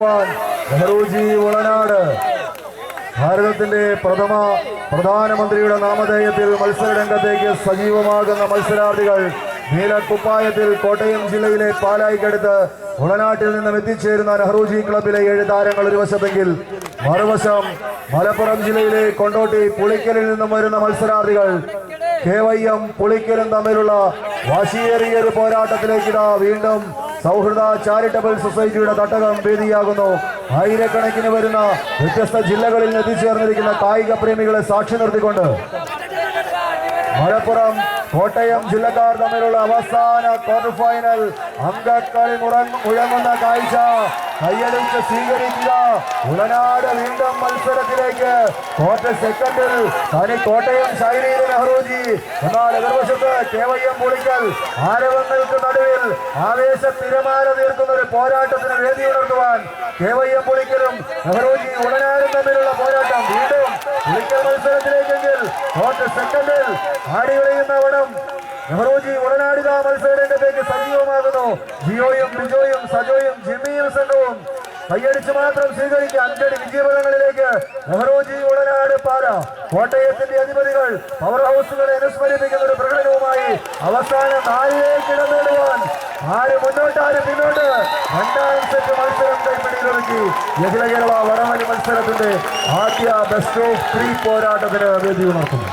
നെഹ്റുജി ഉളനാട് ഭാരതത്തിന്റെ പ്രധാനമന്ത്രിയുടെ നാമധേയത്തിൽ മത്സരരംഗത്തേക്ക് സജീവമാകുന്ന മത്സരാർത്ഥികൾ നീലക്കുപ്പായത്തിൽ കോട്ടയം ജില്ലയിലെ പാലായിക്കടുത്ത് ഉളനാട്ടിൽ നിന്നും എത്തിച്ചേരുന്ന നെഹ്റുജി ക്ലബിലെ 7 താരങ്ങൾ ഒരു വശത്തെങ്കിൽ മറുവശം മലപ്പുറം ജില്ലയിലെ കൊണ്ടോട്ടി പുളിക്കലിൽ നിന്നും വരുന്ന മത്സരാർത്ഥികൾ KYM പുളിക്കലും തമ്മിലുള്ള വാശിയേറിയ ഒരു പോരാട്ടത്തിലേക്ക് ഇതാ വീണ്ടും സൗഹൃദ ചാരിറ്റബിൾ സൊസൈറ്റിയുടെ തട്ടകം വേദിയാകുന്നു. ആയിരക്കണക്കിന് വരുന്ന വ്യത്യസ്ത ജില്ലകളിൽ എത്തിച്ചേർന്നിരിക്കുന്ന കായിക പ്രേമികളെ സാക്ഷി നിർത്തിക്കൊണ്ട് മലപ്പുറം കോട്ടയം ജില്ലക്കാർ തമ്മിലുള്ള അവസാന ക്വാർട്ടർ ഫൈനൽ അങ്കക്കളി മുഴങ്ങുന്ന കാഴ്ച കയ്യടിച്ച് സ്വീകരിക്കുക. ഉളനാട് വീണ്ടും മത്സരത്തിലേക്ക് ക്വാർട്ടർ സെക്കൻഡിൽ തനി കോട്ടയം ശൈലിയിലെ നെഹ്റുജി, എന്നാൽ എതിർവശത്ത് KYM പുളിക്കൽ. ആരവങ്ങൾക്ക് നടുവിൽ ആവേശ തിരമാല തീർക്കുന്ന ഒരു പോരാട്ടത്തിന് വേദി ഉണർത്തുവാൻ KYM പുളിക്കലും നെഹ്റുജി ഉളനാടും തമ്മിലുള്ള പോരാട്ടം വീണ്ടും പുളിക്കൽ മത്സരത്തിലേക്കെങ്കിൽ ക്വാർട്ടർ സെക്കൻഡിൽ ആടികളിയുന്നവണം നെഹ്റുജി ഉളനാടിക മത്സരരംഗത്തേക്ക് സജീവമാകുന്നു. ജിയോയും ബിജോയും സജോയും ജിമ്മിയും സംഘവും കൈയടിച്ച് മാത്രം സ്വീകരിക്കുക. 5 വിജയപഥങ്ങളിലേക്ക് നെഹ്റുജി ഉളനാട് പാല. കോട്ടയത്തിന്റെ അധിപതികൾ പവർ ഹൗസുകളെ അനുസ്മരിപ്പിക്കുന്ന ഒരു പ്രകടനവുമായി അവസാന 4ലേക്ക് ഇടം നേടുവാൻ ആര് മുന്നോട്ട് ആര് പിന്നോട്ട്. 2ാം സെറ്റ് മത്സരം കൈപ്പിടിയിലൊതുക്കി അഖില കേരള വടംവലി മത്സരത്തിന്റെ ആദ്യ ബെസ്റ്റ് ഓഫ് 3 പോരാട്ടത്തിന് വേദി ഉണർത്തുന്നു.